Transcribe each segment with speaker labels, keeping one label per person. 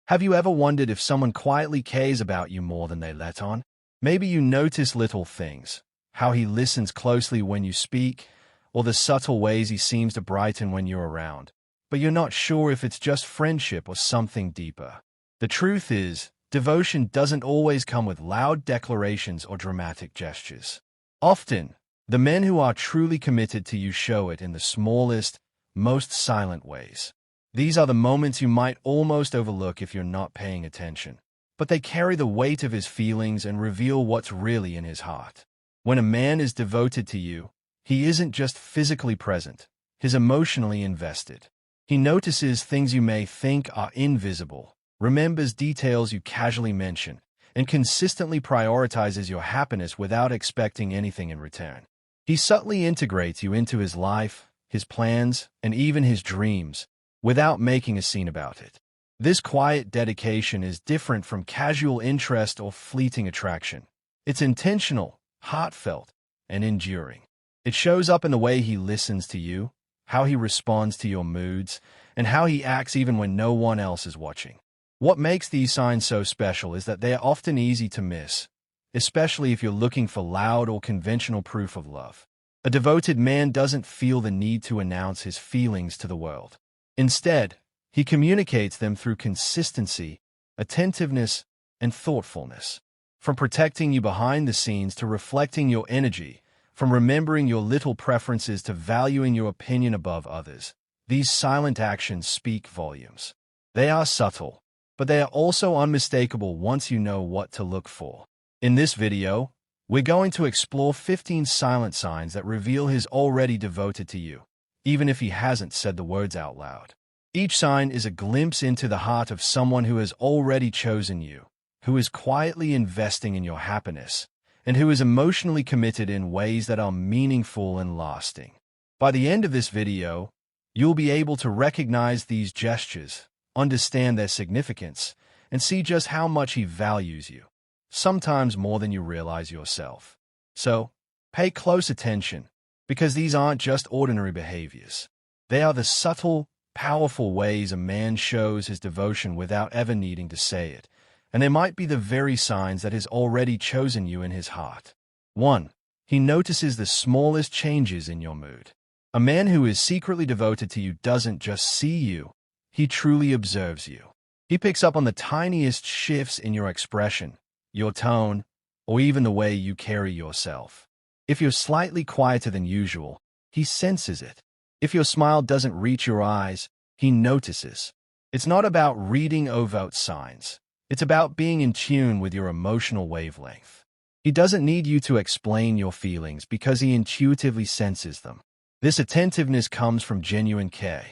Speaker 1: Have you ever wondered if someone quietly cares about you more than they let on? Maybe you notice little things, how he listens closely when you speak, or the subtle ways he seems to brighten when you're around. But you're not sure if it's just friendship or something deeper. The truth is, devotion doesn't always come with loud declarations or dramatic gestures. Often, the men who are truly committed to you show it in the smallest, most silent ways. These are the moments you might almost overlook if you're not paying attention, but they carry the weight of his feelings and reveal what's really in his heart. When a man is devoted to you, he isn't just physically present, he's emotionally invested. He notices things you may think are invisible, remembers details you casually mention, and consistently prioritizes your happiness without expecting anything in return. He subtly integrates you into his life, his plans, and even his dreams, without making a scene about it. This quiet dedication is different from casual interest or fleeting attraction. It's intentional, heartfelt, and enduring. It shows up in the way he listens to you, how he responds to your moods, and how he acts even when no one else is watching. What makes these signs so special is that they are often easy to miss, especially if you're looking for loud or conventional proof of love. A devoted man doesn't feel the need to announce his feelings to the world. Instead, he communicates them through consistency, attentiveness, and thoughtfulness. From protecting you behind the scenes to reflecting your energy, from remembering your little preferences to valuing your opinion above others, these silent actions speak volumes. They are subtle, but they are also unmistakable once you know what to look for. In this video, we're going to explore 15 silent signs that reveal he's already devoted to you, even if he hasn't said the words out loud. Each sign is a glimpse into the heart of someone who has already chosen you, who is quietly investing in your happiness, and who is emotionally committed in ways that are meaningful and lasting. By the end of this video, you'll be able to recognize these gestures, understand their significance, and see just how much he values you, sometimes more than you realize yourself. So, pay close attention, because these aren't just ordinary behaviors. They are the subtle, powerful ways a man shows his devotion without ever needing to say it, and they might be the very signs that he's already chosen you in his heart. 1. He notices the smallest changes in your mood. A man who is secretly devoted to you doesn't just see you, he truly observes you. He picks up on the tiniest shifts in your expression, your tone, or even the way you carry yourself. If you're slightly quieter than usual, he senses it. If your smile doesn't reach your eyes, he notices. It's not about reading overt signs. It's about being in tune with your emotional wavelength. He doesn't need you to explain your feelings because he intuitively senses them. This attentiveness comes from genuine care.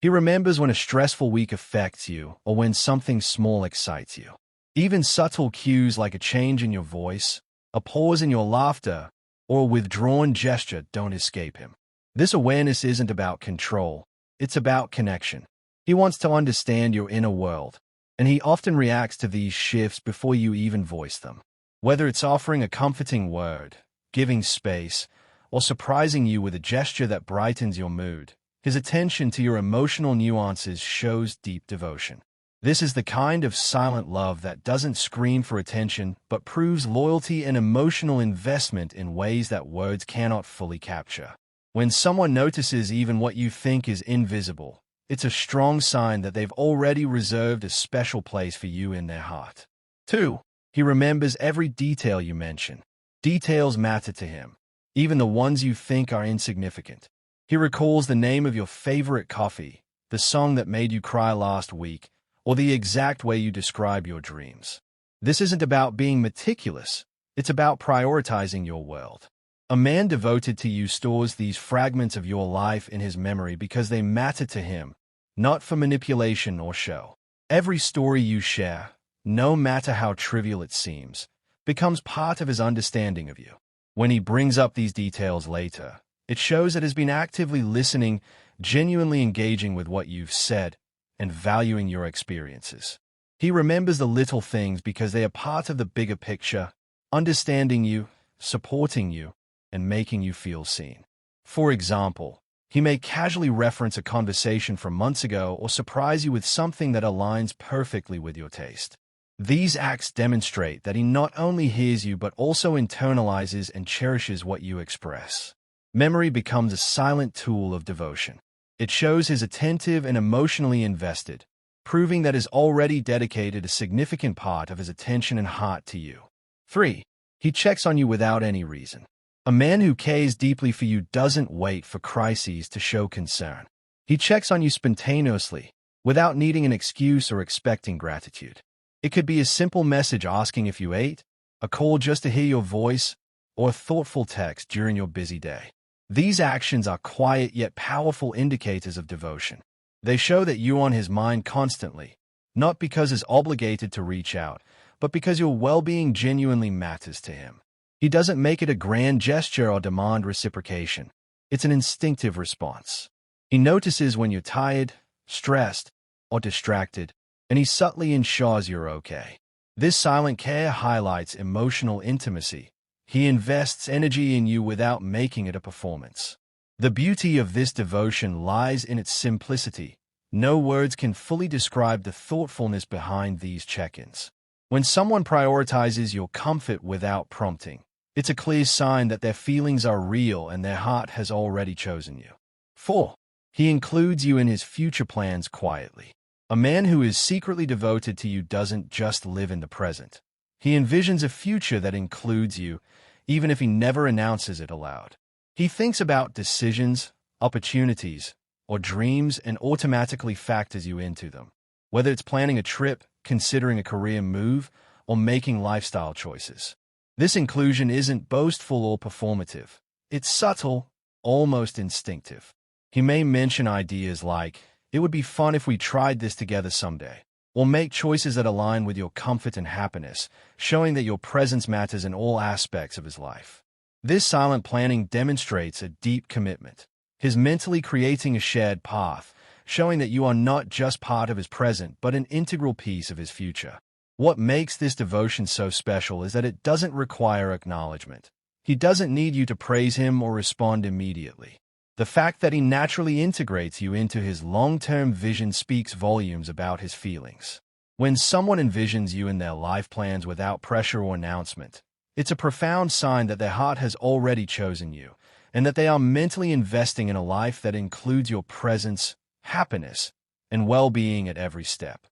Speaker 1: He remembers when a stressful week affects you or when something small excites you. Even subtle cues like a change in your voice, a pause in your laughter, or a withdrawn gesture don't escape him. This awareness isn't about control, it's about connection. He wants to understand your inner world, and he often reacts to these shifts before you even voice them. Whether it's offering a comforting word, giving space, or surprising you with a gesture that brightens your mood, his attention to your emotional nuances shows deep devotion. This is the kind of silent love that doesn't scream for attention but proves loyalty and emotional investment in ways that words cannot fully capture. When someone notices even what you think is invisible, it's a strong sign that they've already reserved a special place for you in their heart. 2. He remembers every detail you mention. Details matter to him, even the ones you think are insignificant. He recalls the name of your favorite coffee, the song that made you cry last week, or the exact way you describe your dreams. This isn't about being meticulous, it's about prioritizing your world. A man devoted to you stores these fragments of your life in his memory because they matter to him, not for manipulation or show. Every story you share, no matter how trivial it seems, becomes part of his understanding of you. When he brings up these details later, it shows that he's been actively listening, genuinely engaging with what you've said, and valuing your experiences. He remembers the little things because they are part of the bigger picture, understanding you, supporting you, and making you feel seen. For example, He may casually reference a conversation from months ago or surprise you with something that aligns perfectly with your taste. These acts demonstrate that he not only hears you but also internalizes and cherishes what you express. Memory becomes a silent tool of devotion. It shows he's attentive and emotionally invested, proving that he's already dedicated a significant part of his attention and heart to you. 3. He checks on you without any reason. A man who cares deeply for you doesn't wait for crises to show concern. He checks on you spontaneously, without needing an excuse or expecting gratitude. It could be a simple message asking if you ate, a call just to hear your voice, or a thoughtful text during your busy day. These actions are quiet yet powerful indicators of devotion. They show that you're on his mind constantly, not because he's obligated to reach out, but because your well-being genuinely matters to him. He doesn't make it a grand gesture or demand reciprocation. It's an instinctive response. He notices when you're tired, stressed, or distracted, and he subtly ensures you're okay. This silent care highlights emotional intimacy. He invests energy in you without making it a performance. The beauty of this devotion lies in its simplicity. No words can fully describe the thoughtfulness behind these check-ins. When someone prioritizes your comfort without prompting, it's a clear sign that their feelings are real and their heart has already chosen you. 4. He includes you in his future plans quietly. A man who is secretly devoted to you doesn't just live in the present. He envisions a future that includes you, even if he never announces it aloud. He thinks about decisions, opportunities, or dreams and automatically factors you into them. Whether it's planning a trip, considering a career move, or making lifestyle choices. This inclusion isn't boastful or performative. It's subtle, almost instinctive. He may mention ideas like, "It would be fun if we tried this together someday," or make choices that align with your comfort and happiness, showing that your presence matters in all aspects of his life. This silent planning demonstrates a deep commitment. He's mentally creating a shared path, showing that you are not just part of his present, but an integral piece of his future. What makes this devotion so special is that it doesn't require acknowledgement. He doesn't need you to praise him or respond immediately. The fact that he naturally integrates you into his long-term vision speaks volumes about his feelings. When someone envisions you in their life plans without pressure or announcement, it's a profound sign that their heart has already chosen you, and that they are mentally investing in a life that includes your presence, happiness, and well-being at every step.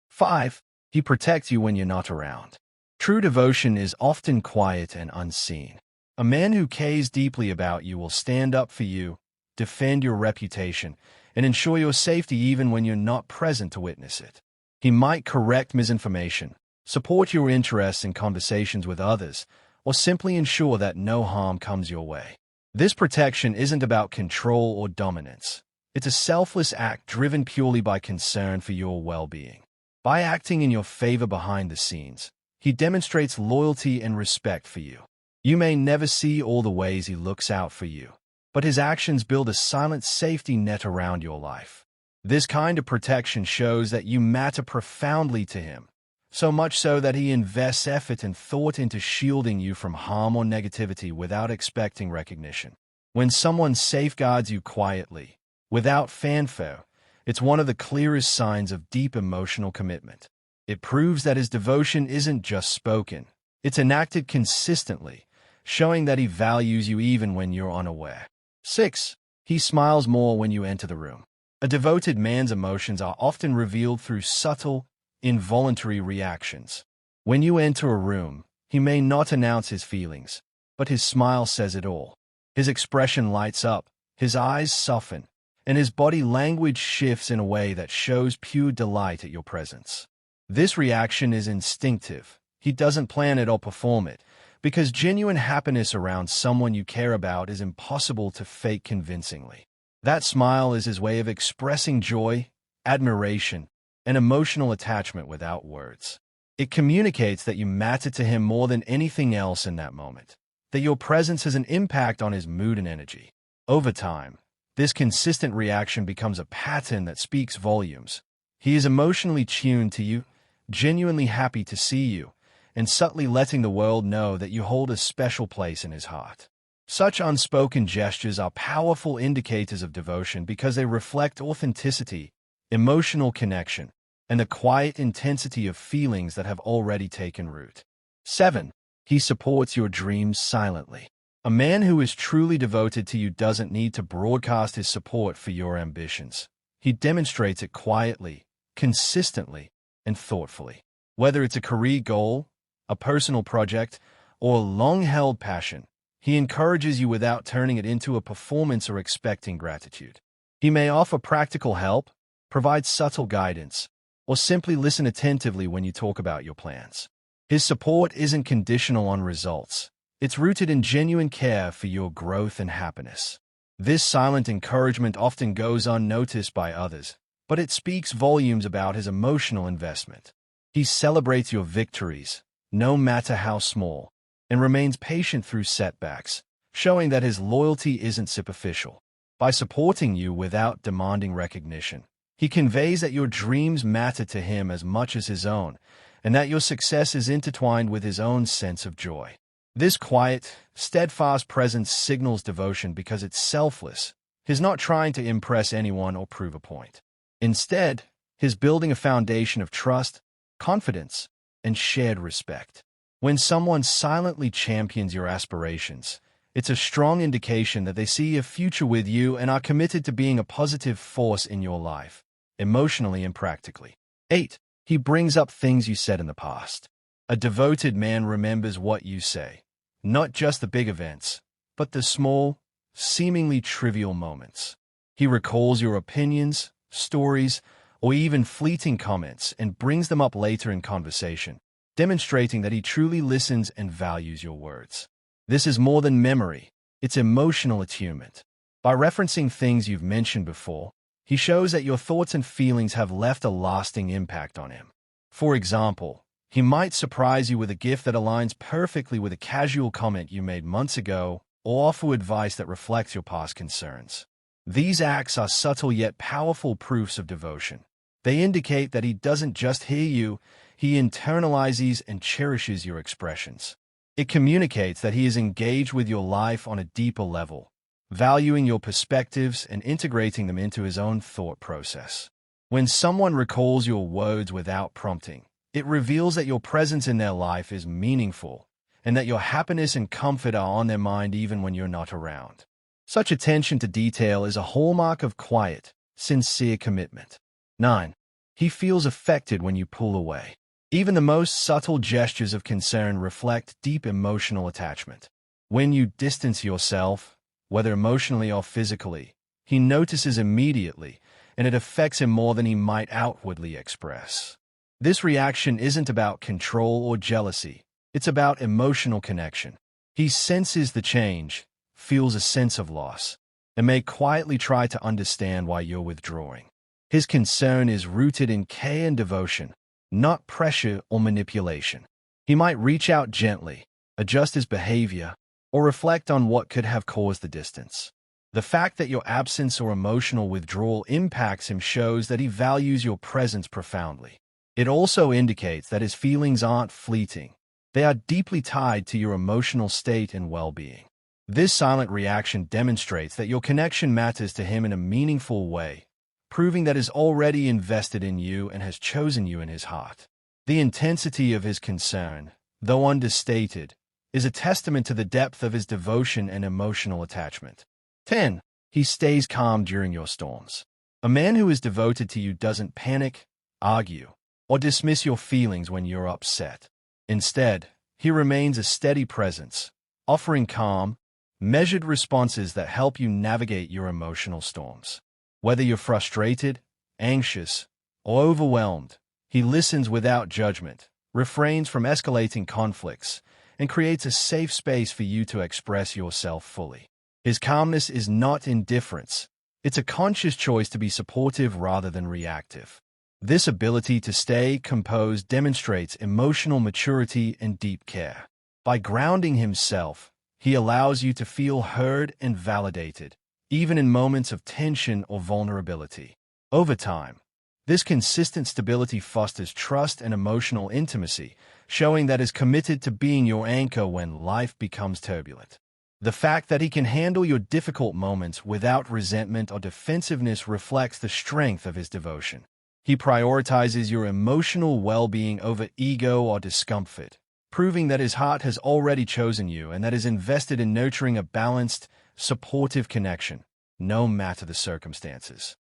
Speaker 1: 5. He protects you when you're not around. True devotion is often quiet and unseen. A man who cares deeply about you will stand up for you, defend your reputation, and ensure your safety even when you're not present to witness it. He might correct misinformation, support your interests in conversations with others, or simply ensure that no harm comes your way. This protection isn't about control or dominance. It's a selfless act driven purely by concern for your well-being. By acting in your favor behind the scenes, he demonstrates loyalty and respect for you. You may never see all the ways he looks out for you, but his actions build a silent safety net around your life. This kind of protection shows that you matter profoundly to him, so much so that he invests effort and thought into shielding you from harm or negativity without expecting recognition. When someone safeguards you quietly, without fanfare, it's one of the clearest signs of deep emotional commitment. It proves that his devotion isn't just spoken, it's enacted consistently, showing that he values you even when you're unaware. 6. He smiles more when you enter the room. A devoted man's emotions are often revealed through subtle, involuntary reactions. When you enter a room, he may not announce his feelings, but his smile says it all. His expression lights up, his eyes soften, and his body language shifts in a way that shows pure delight at your presence. This reaction is instinctive. He doesn't plan it or perform it, because genuine happiness around someone you care about is impossible to fake convincingly. That smile is his way of expressing joy, admiration, and emotional attachment without words. It communicates that you matter to him more than anything else in that moment, that your presence has an impact on his mood and energy. Over time, this consistent reaction becomes a pattern that speaks volumes. He is emotionally tuned to you, genuinely happy to see you, and subtly letting the world know that you hold a special place in his heart. Such unspoken gestures are powerful indicators of devotion because they reflect authenticity, emotional connection, and the quiet intensity of feelings that have already taken root. 7. He supports your dreams silently. A man who is truly devoted to you doesn't need to broadcast his support for your ambitions. He demonstrates it quietly, consistently, and thoughtfully. Whether it's a career goal, a personal project, or a long-held passion, he encourages you without turning it into a performance or expecting gratitude. He may offer practical help, provide subtle guidance, or simply listen attentively when you talk about your plans. His support isn't conditional on results. It's rooted in genuine care for your growth and happiness. This silent encouragement often goes unnoticed by others, but it speaks volumes about his emotional investment. He celebrates your victories, no matter how small, and remains patient through setbacks, showing that his loyalty isn't superficial. By supporting you without demanding recognition, he conveys that your dreams matter to him as much as his own, and that your success is intertwined with his own sense of joy. This quiet, steadfast presence signals devotion because it's selfless. He's not trying to impress anyone or prove a point. Instead, he's building a foundation of trust, confidence, and shared respect. When someone silently champions your aspirations, it's a strong indication that they see a future with you and are committed to being a positive force in your life, emotionally and practically. 8. He brings up things you said in the past. A devoted man remembers what you say, not just the big events, but the small, seemingly trivial moments. He recalls your opinions, stories, or even fleeting comments and brings them up later in conversation, demonstrating that he truly listens and values your words. This is more than memory, it's emotional attunement. By referencing things you've mentioned before, he shows that your thoughts and feelings have left a lasting impact on him. For example, he might surprise you with a gift that aligns perfectly with a casual comment you made months ago, or offer advice that reflects your past concerns. These acts are subtle yet powerful proofs of devotion. They indicate that he doesn't just hear you, he internalizes and cherishes your expressions. It communicates that he is engaged with your life on a deeper level, valuing your perspectives and integrating them into his own thought process. When someone recalls your words without prompting, it reveals that your presence in their life is meaningful and that your happiness and comfort are on their mind even when you're not around. Such attention to detail is a hallmark of quiet, sincere commitment. 9. He feels affected when you pull away. Even the most subtle gestures of concern reflect deep emotional attachment. When you distance yourself, whether emotionally or physically, he notices immediately, and it affects him more than he might outwardly express. This reaction isn't about control or jealousy, it's about emotional connection. He senses the change, feels a sense of loss, and may quietly try to understand why you're withdrawing. His concern is rooted in care and devotion, not pressure or manipulation. He might reach out gently, adjust his behavior, or reflect on what could have caused the distance. The fact that your absence or emotional withdrawal impacts him shows that he values your presence profoundly. It also indicates that his feelings aren't fleeting. They are deeply tied to your emotional state and well-being. This silent reaction demonstrates that your connection matters to him in a meaningful way, proving that he's already invested in you and has chosen you in his heart. The intensity of his concern, though understated, is a testament to the depth of his devotion and emotional attachment. 10. He stays calm during your storms. A man who is devoted to you doesn't panic, argue, or dismiss your feelings when you're upset. Instead, he remains a steady presence, offering calm, measured responses that help you navigate your emotional storms. Whether you're frustrated, anxious, or overwhelmed, he listens without judgment, refrains from escalating conflicts, and creates a safe space for you to express yourself fully. His calmness is not indifference. It's a conscious choice to be supportive rather than reactive. This ability to stay composed demonstrates emotional maturity and deep care. By grounding himself, he allows you to feel heard and validated, even in moments of tension or vulnerability. Over time, this consistent stability fosters trust and emotional intimacy, showing that he is committed to being your anchor when life becomes turbulent. The fact that he can handle your difficult moments without resentment or defensiveness reflects the strength of his devotion. He prioritizes your emotional well-being over ego or discomfort, proving that his heart has already chosen you and that is invested in nurturing a balanced, supportive connection, no matter the circumstances.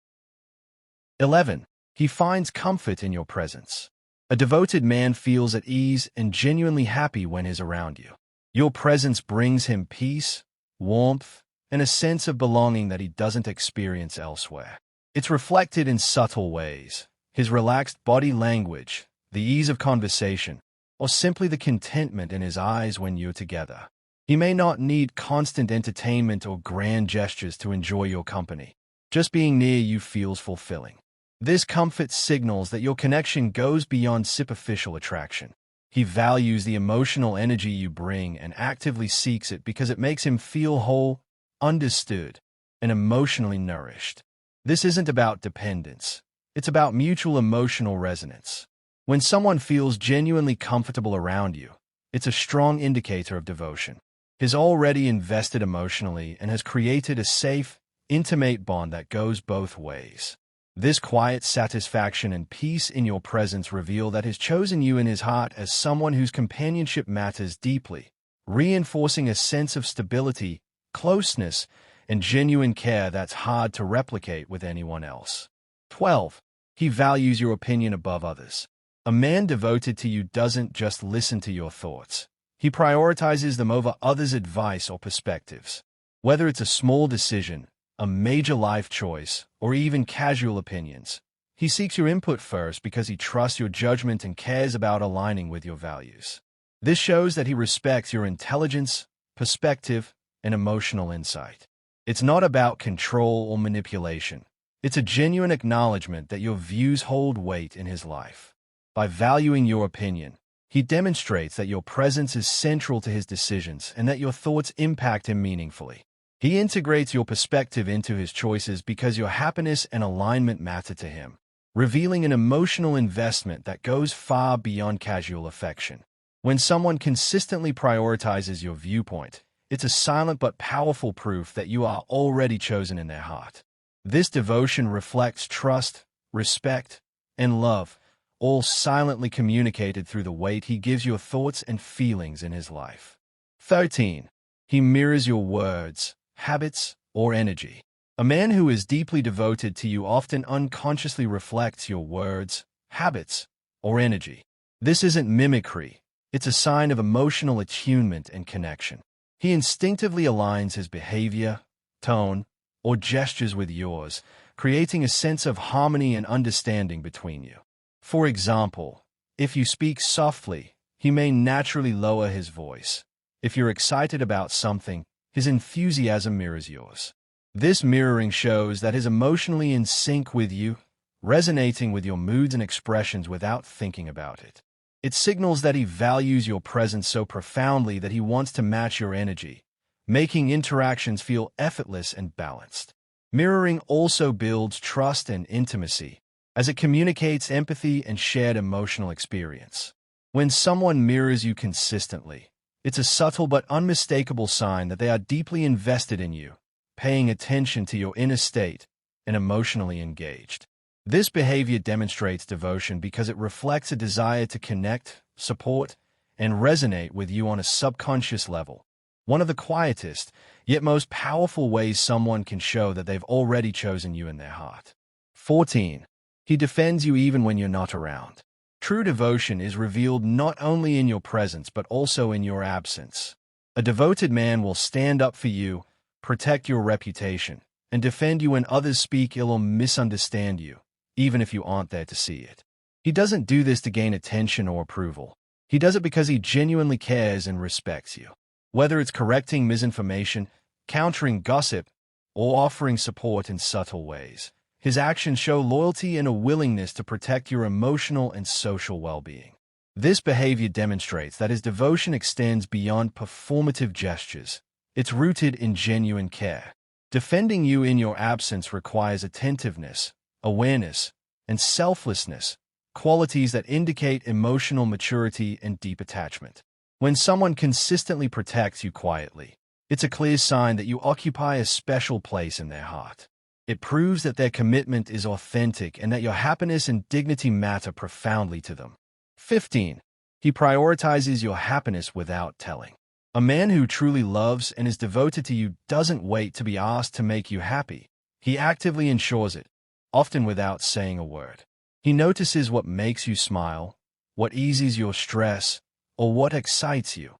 Speaker 1: 11. He finds comfort in your presence. A devoted man feels at ease and genuinely happy when he's around you. Your presence brings him peace, warmth, and a sense of belonging that he doesn't experience elsewhere. It's reflected in subtle ways: his relaxed body language, the ease of conversation, or simply the contentment in his eyes when you're together. He may not need constant entertainment or grand gestures to enjoy your company. Just being near you feels fulfilling. This comfort signals that your connection goes beyond superficial attraction. He values the emotional energy you bring and actively seeks it because it makes him feel whole, understood, and emotionally nourished. This isn't about dependence. It's about mutual emotional resonance. When someone feels genuinely comfortable around you, it's a strong indicator of devotion. He's already invested emotionally and has created a safe, intimate bond that goes both ways. This quiet satisfaction and peace in your presence reveal that he's chosen you in his heart as someone whose companionship matters deeply, reinforcing a sense of stability, closeness, and genuine care that's hard to replicate with anyone else. 12. He values your opinion above others. A man devoted to you doesn't just listen to your thoughts. He prioritizes them over others' advice or perspectives. Whether it's a small decision, a major life choice, or even casual opinions, he seeks your input first because he trusts your judgment and cares about aligning with your values. This shows that he respects your intelligence, perspective, and emotional insight. It's not about control or manipulation. It's a genuine acknowledgement that your views hold weight in his life. By valuing your opinion, he demonstrates that your presence is central to his decisions and that your thoughts impact him meaningfully. He integrates your perspective into his choices because your happiness and alignment matter to him, revealing an emotional investment that goes far beyond casual affection. When someone consistently prioritizes your viewpoint, it's a silent but powerful proof that you are already chosen in their heart. This devotion reflects trust, respect, and love, all silently communicated through the weight he gives your thoughts and feelings in his life. 13. He mirrors your words, habits, or energy. A man who is deeply devoted to you often unconsciously reflects your words, habits, or energy. This isn't mimicry. It's a sign of emotional attunement and connection. He instinctively aligns his behavior, tone, or gestures with yours, creating a sense of harmony and understanding between you. For example, if you speak softly, he may naturally lower his voice. If you're excited about something, his enthusiasm mirrors yours. This mirroring shows that he's emotionally in sync with you, resonating with your moods and expressions without thinking about it. It signals that he values your presence so profoundly that he wants to match your energy, making interactions feel effortless and balanced. Mirroring also builds trust and intimacy, as it communicates empathy and shared emotional experience. When someone mirrors you consistently, it's a subtle but unmistakable sign that they are deeply invested in you, paying attention to your inner state, and emotionally engaged. This behavior demonstrates devotion because it reflects a desire to connect, support, and resonate with you on a subconscious level. One of the quietest, yet most powerful ways someone can show that they've already chosen you in their heart. 14. He defends you even when you're not around. True devotion is revealed not only in your presence but also in your absence. A devoted man will stand up for you, protect your reputation, and defend you when others speak ill or misunderstand you, even if you aren't there to see it. He doesn't do this to gain attention or approval. He does it because he genuinely cares and respects you. Whether it's correcting misinformation, countering gossip, or offering support in subtle ways, his actions show loyalty and a willingness to protect your emotional and social well-being. This behavior demonstrates that his devotion extends beyond performative gestures. It's rooted in genuine care. Defending you in your absence requires attentiveness, awareness, and selflessness, qualities that indicate emotional maturity and deep attachment. When someone consistently protects you quietly, It's a clear sign that you occupy a special place in their heart. It proves that their commitment is authentic and that your happiness and dignity matter profoundly to them. 15. He prioritizes your happiness without telling. A man who truly loves and is devoted to you doesn't wait to be asked to make you happy. He actively ensures it, often without saying a word. He notices what makes you smile, what eases your stress, or what excites you,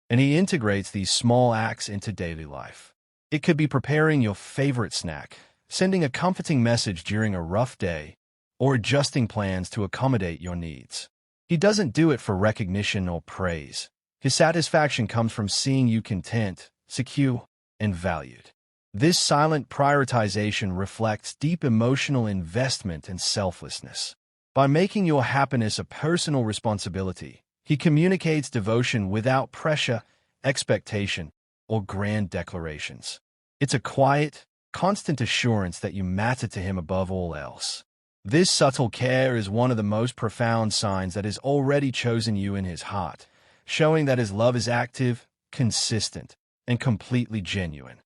Speaker 1: and he integrates these small acts into daily life. It could be preparing your favorite snack, sending a comforting message during a rough day, or adjusting plans to accommodate your needs. He doesn't do it for recognition or praise. His satisfaction comes from seeing you content, secure, and valued. This silent prioritization reflects deep emotional investment and selflessness. By making your happiness a personal responsibility, he communicates devotion without pressure, expectation, or grand declarations. It's a quiet, constant assurance that you matter to him above all else. This subtle care is one of the most profound signs that he's already chosen you in his heart, showing that his love is active, consistent, and completely genuine.